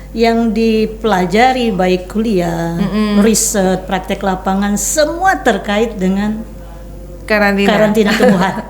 yang dipelajari baik kuliah, riset, praktek lapangan semua terkait dengan karantina tumbuhan.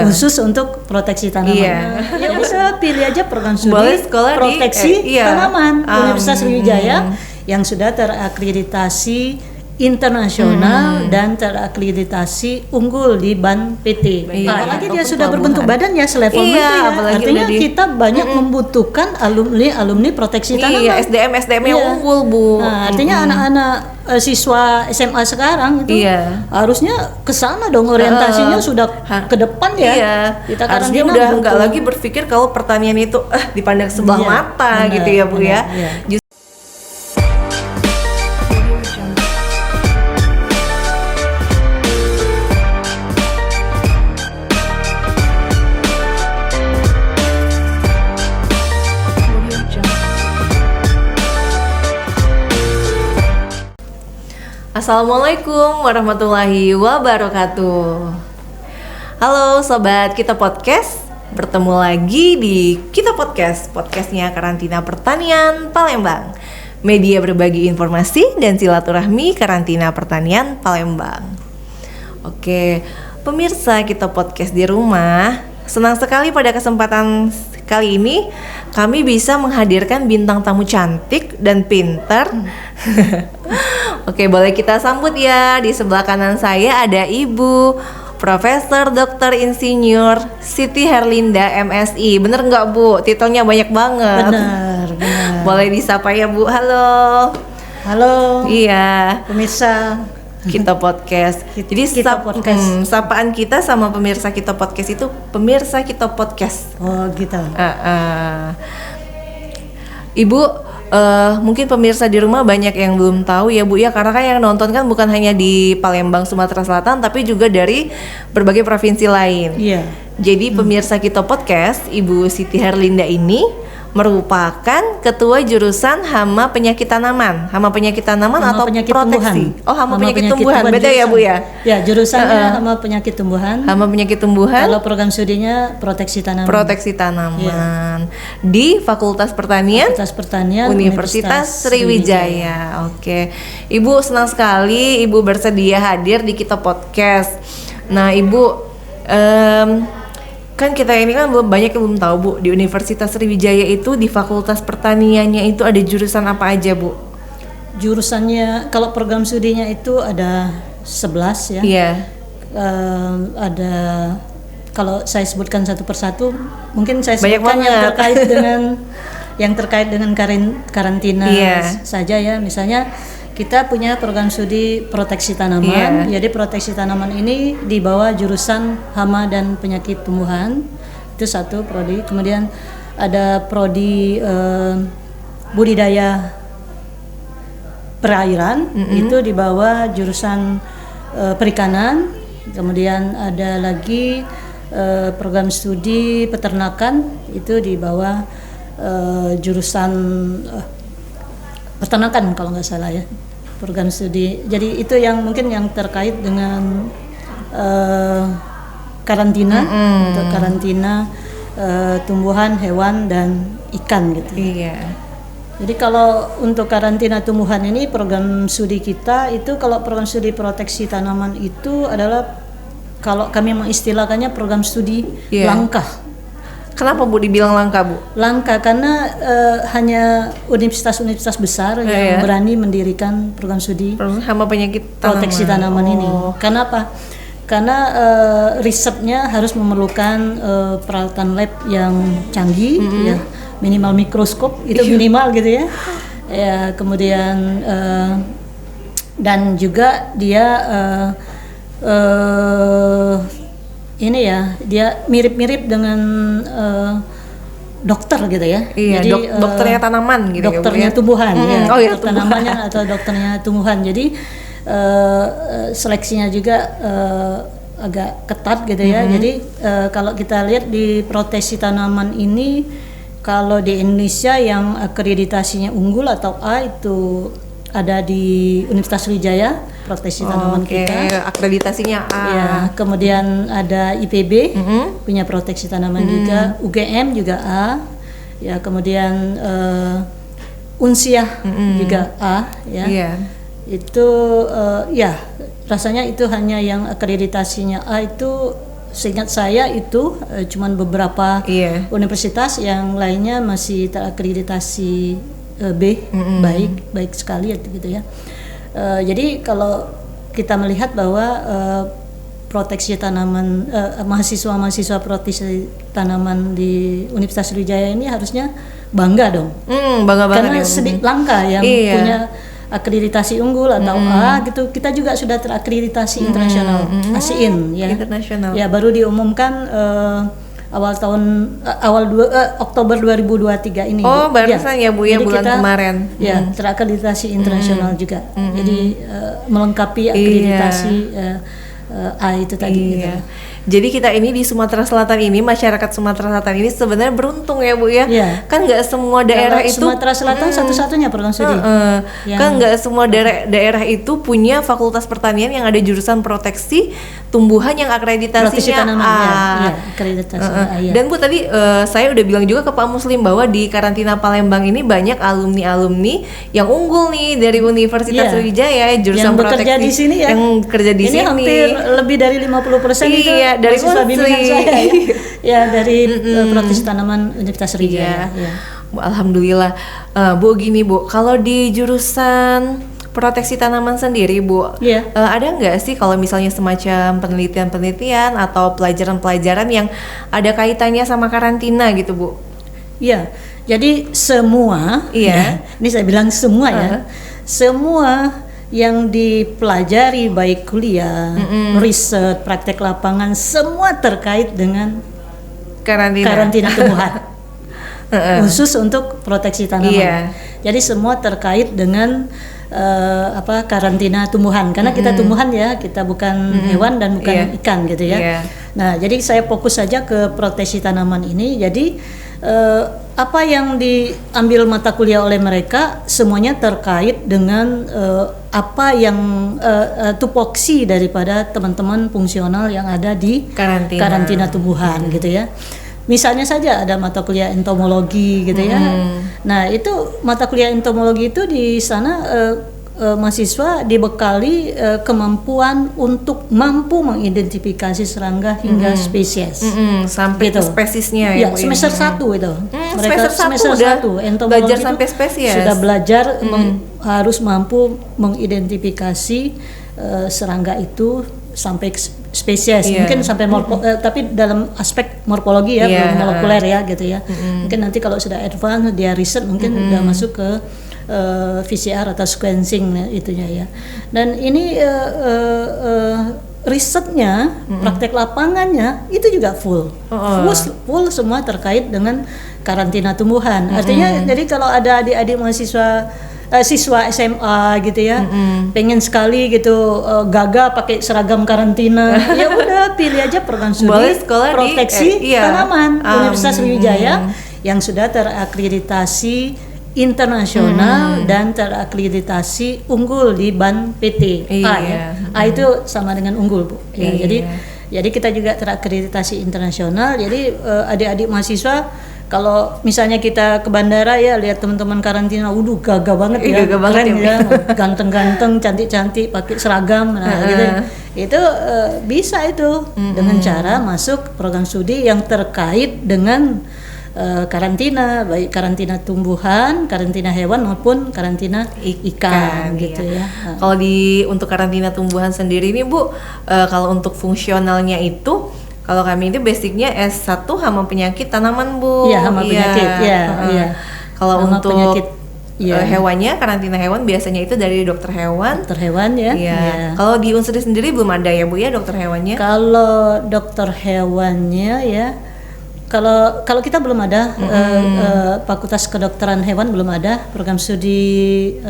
Khusus untuk proteksi tanaman. Ya udah pilih aja program studi proteksi tanaman Universitas Sriwijaya yang sudah terakreditasi internasional dan terakreditasi unggul di BAN PT. Apalagi dia sudah berbentuk badan ya, selevel itu ya. Artinya kita banyak membutuhkan alumni proteksi tanaman. SDM yang unggul, Bu. Nah, artinya anak-anak siswa SMA sekarang itu harusnya ke sana dong orientasinya sudah ke depan ya. Kita harusnya udah nggak lagi berpikir kalau pertanian itu dipandang sebelah mata gitu ya, Bu ya. Assalamualaikum warahmatullahi wabarakatuh. Halo Sobat Kita Podcast, bertemu lagi di Kita Podcast, podcastnya Karantina Pertanian Palembang, media berbagi informasi dan silaturahmi Karantina Pertanian Palembang. Oke, pemirsa Kita Podcast di rumah, senang sekali pada kesempatan kali ini kami bisa menghadirkan bintang tamu cantik dan pintar. Oke, boleh kita sambut ya. Di sebelah kanan saya ada Ibu Profesor Dr. Insinyur Siti Herlinda MSI. Bener nggak, Bu? Titelnya banyak banget. Benar. Boleh disapa ya, Bu. Halo. Iya. Pemirsa Kita Podcast. Jadi sapaan kita sama pemirsa Kita Podcast itu pemirsa Kita Podcast. Oh gitu. Ibu, mungkin pemirsa di rumah banyak yang belum tahu ya, Bu ya, karena kan yang nonton kan bukan hanya di Palembang, Sumatera Selatan, tapi juga dari berbagai provinsi lain. Iya. Jadi pemirsa Kita Podcast, Ibu Siti Herlinda ini merupakan ketua jurusan hama penyakit tanaman atau penyakit proteksi. Tumbuhan. Oh, hama penyakit tumbuhan. Beda ya, Bu ya? Ya, jurusannya hama penyakit tumbuhan. Hama penyakit tumbuhan. Kalau program studinya proteksi tanaman. Ya. Di Fakultas Pertanian Universitas Sriwijaya. Oke. Ibu, senang sekali Ibu bersedia hadir di Kita Podcast. Nah, Ibu kan kita ini kan banyak yang belum tahu, Bu, di Universitas Sriwijaya itu di Fakultas Pertaniannya itu ada jurusan apa aja, Bu? Jurusannya kalau program studinya itu ada 11 ya. Iya. Ada, kalau saya sebutkan satu persatu mungkin saya banyak sebutkan banget. yang terkait dengan karantina saja ya. Misalnya kita punya program studi proteksi tanaman. Jadi proteksi tanaman ini di bawah jurusan hama dan penyakit tumbuhan. Itu satu prodi. Kemudian ada prodi budidaya perairan. Itu di bawah jurusan perikanan. Kemudian ada lagi program studi peternakan. Itu di bawah jurusan peternakan kalau nggak salah ya, program studi. Jadi itu yang mungkin yang terkait dengan karantina, untuk karantina tumbuhan, hewan dan ikan gitu. Iya. Jadi kalau untuk karantina tumbuhan ini program studi kita itu, kalau program studi proteksi tanaman itu adalah kalau kami mengistilahkannya program studi langka. Kenapa, Bu, dibilang langka, Bu? Langka karena hanya universitas-universitas besar yang berani mendirikan program studi hama penyakit proteksi tanaman ini. Kenapa? Karena risetnya harus memerlukan peralatan lab yang canggih, ya, minimal mikroskop itu minimal gitu ya. Ya, kemudian dan juga dia ini ya, dia mirip-mirip dengan dokter gitu ya. Iya. Jadi dokternya tanaman gitu. Dokternya tumbuhan ya. Dokter tanamannya atau dokternya tumbuhan. Jadi seleksinya juga agak ketat gitu ya. Jadi kalau kita lihat di proteksi tanaman ini, kalau di Indonesia yang akreditasinya unggul atau A itu ada di Universitas Sriwijaya, proteksi tanaman kita. Akreditasinya A. Ya, kemudian ada IPB punya proteksi tanaman juga, UGM juga A. Ya, kemudian Unsiah juga A ya. Iya. Itu ya rasanya itu hanya yang akreditasinya A itu, seingat saya itu cuman beberapa universitas, yang lainnya masih terakreditasi B, baik sekali gitu ya. Jadi kalau kita melihat bahwa proteksi tanaman, mahasiswa proteksi tanaman di Universitas Sriwijaya ini harusnya bangga dong. Bangga banget karena ya. sedikit langka yang punya akreditasi unggul atau A gitu. Kita juga sudah terakreditasi internasional, ASEAN ya. Internasional. Ya, baru diumumkan Oktober 2023 ini. Oh, barusan ya Bu ya, bulan kemarin. Ya, terakreditasi internasional juga. Jadi melengkapi akreditasi A itu tadi gitu. Jadi kita ini di Sumatera Selatan ini, masyarakat Sumatera Selatan ini sebenarnya beruntung ya Bu ya. Kan nggak semua daerah itu Sumatera Selatan satu-satunya program studi. Kan nggak semua daerah itu punya fakultas pertanian yang ada jurusan proteksi tumbuhan yang akreditasinya A. Akreditasi A. Dan Bu tadi saya udah bilang juga ke Pak Muslim bahwa di Karantina Palembang ini banyak alumni-alumni yang unggul nih dari Universitas Sriwijaya jurusan yang proteksi bekerja di sini ya. Yang kerja di sini. Ini hampir lebih dari 50% itu dari mahasiswa bimbingan saya ya dari proteksi tanaman Universitas Sriwijaya. Alhamdulillah. Bu gini Bu, kalau di jurusan proteksi tanaman sendiri Bu, ada nggak sih kalau misalnya semacam penelitian-penelitian atau pelajaran-pelajaran yang ada kaitannya sama karantina gitu Bu? Iya, jadi semua, ini saya bilang semua ya, semua yang dipelajari baik kuliah, riset, praktek lapangan, semua terkait dengan karantina tumbuhan. Khusus untuk proteksi tanaman. Jadi semua terkait dengan karantina tumbuhan, karena kita tumbuhan ya, kita bukan hewan dan bukan ikan gitu ya. Nah, jadi saya fokus saja ke proteksi tanaman ini. Jadi apa yang diambil mata kuliah oleh mereka semuanya terkait dengan apa yang tupoksi daripada teman-teman fungsional yang ada di karantina tumbuhan gitu ya. Misalnya saja ada mata kuliah entomologi gitu ya. Nah, itu mata kuliah entomologi itu di sana mahasiswa dibekali kemampuan untuk mampu mengidentifikasi serangga hingga spesies. Sampai gitu. Ke spesiesnya ya. Semester 1 itu. Mereka semester 1 entomologi belajar sampai spesies. Sudah belajar harus mampu mengidentifikasi serangga itu sampai spesies, mungkin sampai tapi dalam aspek morfologi ya, belum molekuler ya gitu ya. Mungkin nanti kalau sudah advance dia riset mungkin udah masuk ke VCR atau sequencing itunya ya. Dan ini risetnya, praktek lapangannya itu juga full semua terkait dengan karantina tumbuhan. Artinya jadi kalau ada adik-adik siswa SMA gitu ya, pengen sekali gitu gagah pakai seragam karantina, ya udah pilih aja program studi proteksi tanaman Universitas Sriwijaya yang sudah terakreditasi internasional dan terakreditasi unggul di BAN PT A ya. A itu sama dengan unggul Bu. Ya, jadi kita juga terakreditasi internasional. Jadi adik-adik mahasiswa kalau misalnya kita ke bandara ya lihat teman-teman karantina, gagah banget ya, keren ya, ganteng-ganteng, cantik-cantik, pakai seragam, gitu. Itu bisa itu dengan cara masuk program studi yang terkait dengan karantina, baik karantina tumbuhan, karantina hewan maupun karantina ikan gitu ya. Kalau untuk karantina tumbuhan sendiri ini Bu, kalau untuk fungsionalnya itu, kalau kami itu basicnya S1 hama penyakit tanaman Bu. Iya, hama penyakit. Iya. Kalau untuk penyakit, hewannya, karantina hewan biasanya itu dari dokter hewan. Dokter hewan ya. Iya. Kalau di Unsri sendiri belum ada ya Bu ya dokter hewannya? Kalau dokter hewannya ya, kalau kita belum ada Fakultas Kedokteran Hewan belum ada, program studi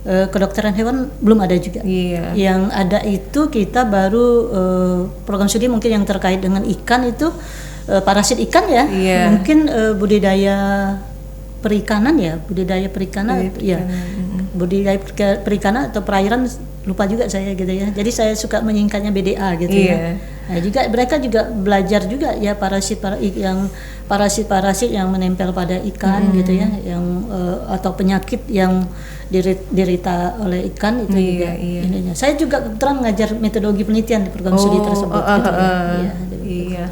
kedokteran hewan belum ada juga. Yang ada itu kita baru program studi mungkin yang terkait dengan ikan itu parasit ikan ya. Mungkin budidaya perikanan ya, budidaya perikanan budidaya perikanan atau perairan, lupa juga saya gitu ya. Jadi saya suka menyingkatnya BDA gitu ya. Nah, juga mereka juga belajar juga ya parasit yang menempel pada ikan gitu ya, yang atau penyakit yang dirita oleh ikan itu juga ininya. Saya juga kebetulan mengajar metodologi penelitian di program studi tersebut. Iya.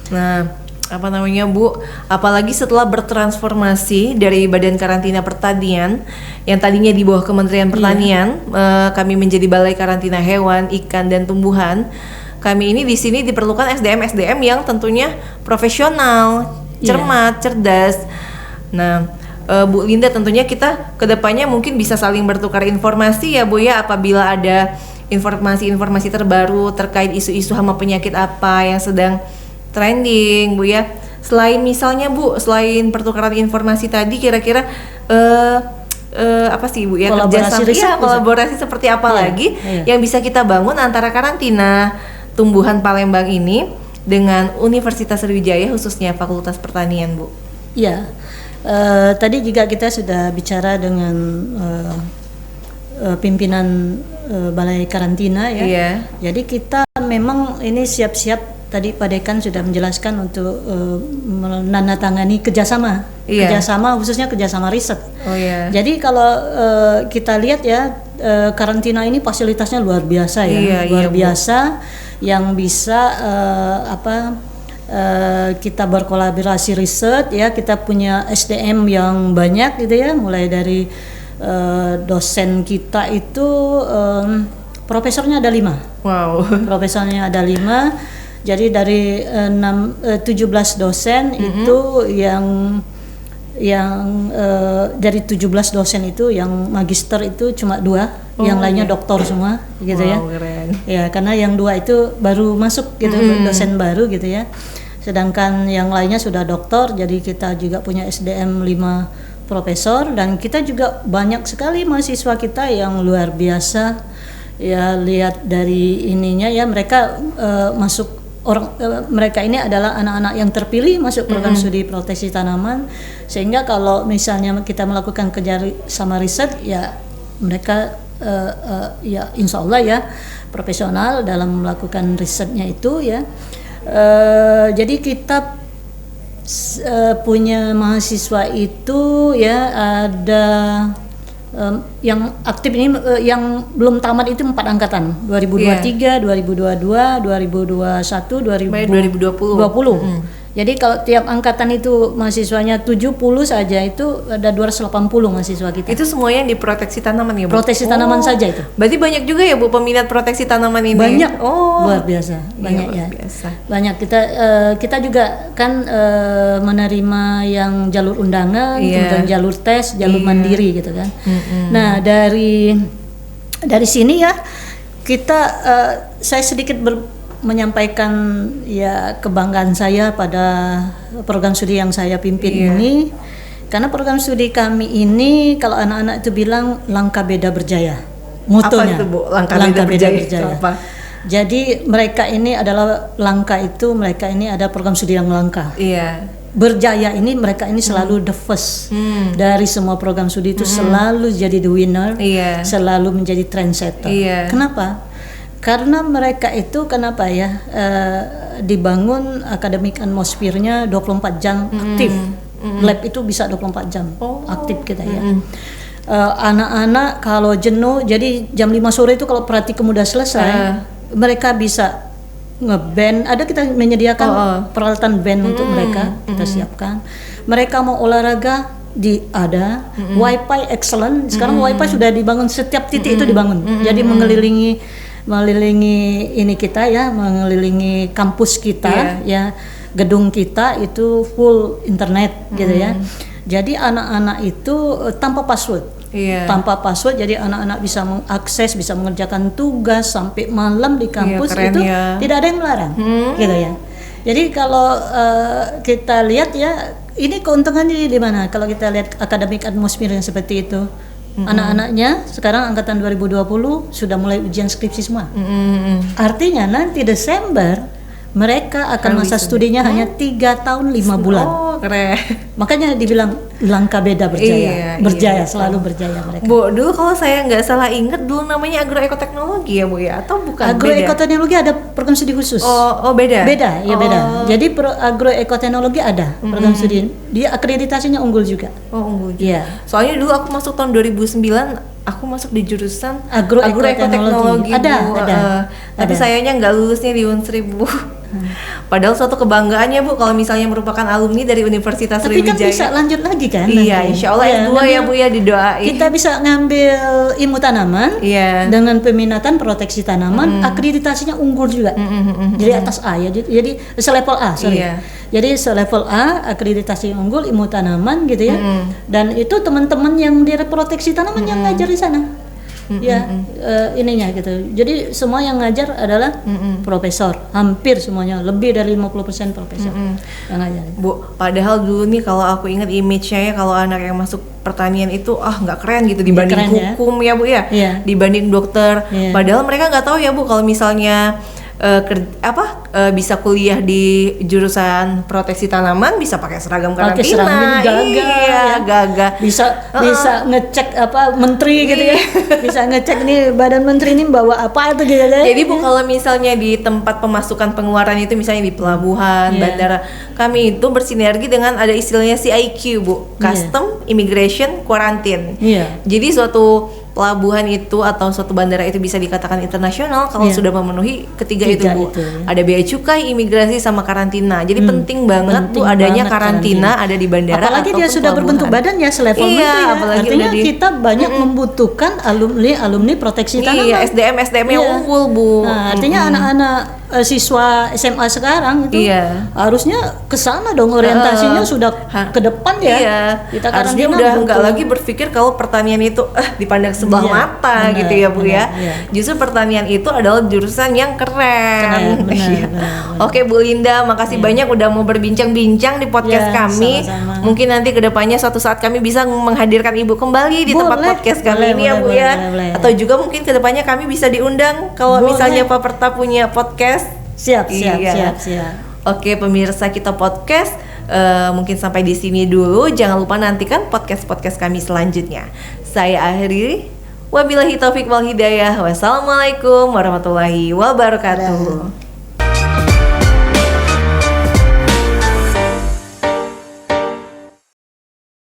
Nah, apa namanya Bu, apalagi setelah bertransformasi dari Badan Karantina Pertanian yang tadinya di bawah Kementerian Pertanian, kami menjadi Balai Karantina Hewan, Ikan dan Tumbuhan. Kami ini di sini diperlukan SDM yang tentunya profesional, cermat, cerdas. Nah, Bu Linda, tentunya kita kedepannya mungkin bisa saling bertukar informasi ya Bu ya, apabila ada informasi-informasi terbaru terkait isu-isu hama penyakit apa yang sedang trending Bu ya. Selain misalnya Bu, selain pertukaran informasi tadi, kira-kira apa sih Bu ya, kolaborasi seperti apa lagi yang bisa kita bangun antara karantina tumbuhan Palembang ini dengan Universitas Sriwijaya khususnya Fakultas Pertanian Bu? Iya, tadi juga kita sudah bicara dengan pimpinan Balai Karantina ya. Jadi kita memang ini siap-siap. Tadi Pak Dekan sudah menjelaskan untuk menandatangani kerjasama khususnya kerjasama riset. Jadi kalau kita lihat ya, karantina ini fasilitasnya luar biasa ya, luar biasa yang bisa kita berkolaborasi riset ya, kita punya SDM yang banyak gitu ya, mulai dari dosen kita itu profesornya ada 5. Wow. Profesornya ada 5. Jadi dari 17 dosen itu yang dari 17 dosen itu yang magister itu cuma 2, yang lainnya doktor semua gitu ya. Keren. Ya, karena yang 2 itu baru masuk gitu, dosen baru gitu ya. Sedangkan yang lainnya sudah doktor, jadi kita juga punya SDM 5 profesor, dan kita juga banyak sekali mahasiswa kita yang luar biasa. Ya, lihat dari ininya ya, mereka masuk mereka ini adalah anak-anak yang terpilih masuk program studi proteksi tanaman, sehingga kalau misalnya kita melakukan kerja sama riset ya, mereka ya insya Allah ya profesional dalam melakukan risetnya itu ya. Jadi kita punya mahasiswa itu ya, ada yang aktif ini yang belum tamat itu 4 angkatan, 2023, 2022, 2021, 2020. Jadi kalau tiap angkatan itu mahasiswanya 70 saja, itu ada 280 mahasiswa kita. Itu semuanya di proteksi tanaman ya Bu? Proteksi tanaman saja itu. Berarti banyak juga ya Bu peminat proteksi tanaman ini? Banyak, luar biasa, banyak ya. Banyak, kita juga kan menerima yang jalur undangan, kemudian jalur tes, jalur mandiri gitu kan. Nah dari sini ya kita, saya sedikit menyampaikan ya kebanggaan saya pada program studi yang saya pimpin ini, karena program studi kami ini kalau anak-anak itu bilang langkah beda berjaya, motonya. Apa itu Bu? Langkah beda berjaya. Apa? Jadi mereka ini adalah langkah itu, mereka ini ada program studi yang langka. Berjaya ini mereka ini selalu the first dari semua program studi itu, selalu jadi the winner, selalu menjadi trendsetter. Kenapa? Karena mereka itu kenapa ya, dibangun akademik atmosfernya 24 jam aktif. Lab itu bisa 24 jam aktif kita ya. Anak-anak kalau jenuh, jadi jam 5 sore itu kalau praktikum udah selesai, mereka bisa ngeband. Ada kita menyediakan peralatan band untuk mereka, kita siapkan. Mereka mau olahraga, ada wifi excellent. Sekarang wifi sudah dibangun, setiap titik itu dibangun. Jadi mengelilingi ini kita ya, mengelilingi kampus kita ya, gedung kita itu full internet gitu ya. Jadi anak-anak itu tanpa password. Tanpa password, jadi anak-anak bisa mengakses, bisa mengerjakan tugas sampai malam di kampus, itu tidak ada yang melarang gitu ya. Jadi kalau kita lihat ya, ini keuntungannya di mana kalau kita lihat akademik atmosfer yang seperti itu. Anak-anaknya sekarang angkatan 2020 sudah mulai ujian skripsi semua. Artinya nanti Desember mereka akan masa studinya hanya 3 tahun 5 bulan. Oh, keren. Makanya dibilang langkah beda berjaya. Berjaya, selalu berjaya mereka. Bu, dulu kalau saya nggak salah inget dulu namanya agroekoteknologi ya Bu ya, atau bukan? Agroekoteknologi ada program studi khusus. Oh beda? Beda, ya beda. Jadi agroekoteknologi ada program studi. Dia akreditasinya unggul juga. Oh, unggul juga. Iya. Soalnya dulu aku masuk tahun 2009, aku masuk di jurusan agroekoteknologi. Ada. Tapi sayangnya nggak lulusnya di Unsri Bu. Padahal suatu kebanggaan ya Bu kalau misalnya merupakan alumni dari Universitas Sriwijaya. Tapi kan bisa lanjut lagi kan? Iya, insya Allah S2 ya Bu ya, didoain. Kita bisa ngambil ilmu tanaman dengan peminatan proteksi tanaman, akreditasinya unggul juga. Jadi atas A ya, jadi selevel A, sorry. Jadi selevel A, akreditasi unggul ilmu tanaman gitu ya. Dan itu teman-teman yang di proteksi tanaman yang ngajar di sana. Ininya gitu. Jadi semua yang ngajar adalah profesor, hampir semuanya, lebih dari 50% profesor yang ngajar. Bu, padahal dulu nih kalau aku ingat image-nya ya, kalau anak yang masuk pertanian itu nggak keren gitu dibanding hukum ya Bu ya, dibanding dokter. Padahal mereka nggak tahu ya Bu kalau misalnya bisa kuliah di jurusan proteksi tanaman bisa pakai seragam karantina, gagah. Bisa ngecek menteri gitu ya, bisa ngecek nih badan menteri ini bawa apa itu gitu ya. Jadi Bu, kalau misalnya di tempat pemasukan pengeluaran itu misalnya di pelabuhan, bandara, kami itu bersinergi dengan ada istilahnya CIQ Bu, Custom, Immigration, Quarantine. Jadi suatu pelabuhan itu atau suatu bandara itu bisa dikatakan internasional kalau sudah memenuhi ketiga itu Bu. Ada bea cukai, imigrasi, sama karantina. Jadi penting banget tuh adanya karantina ada di bandara. Apalagi dia sudah berbentuk badan ya selevel menteri ya. Artinya kita banyak membutuhkan alumni proteksi tanaman. SDM yang unggul Bu. Nah, artinya anak-anak siswa SMA sekarang itu harusnya ke sana dong orientasinya sudah ke depan ya. Kita harusnya udah nggak lagi berpikir kalau pertanian itu dipandang sebelah mata gitu ya Bu ya. Justru pertanian itu adalah jurusan yang keren. Oke Bu Linda, makasih banyak udah mau berbincang-bincang di podcast kami. Sama-sama. Mungkin nanti kedepannya suatu saat kami bisa menghadirkan Ibu kembali di tempat podcast kami ini ya Bu ya. Atau juga mungkin kedepannya kami bisa diundang kalau misalnya Pak Perta punya podcast. Siap. Oke pemirsa Kita Podcast, mungkin sampai di sini dulu. Jangan lupa nantikan podcast kami selanjutnya. Saya akhiri. Wabillahi taufik wal hidayah. Wassalamualaikum warahmatullahi wabarakatuh.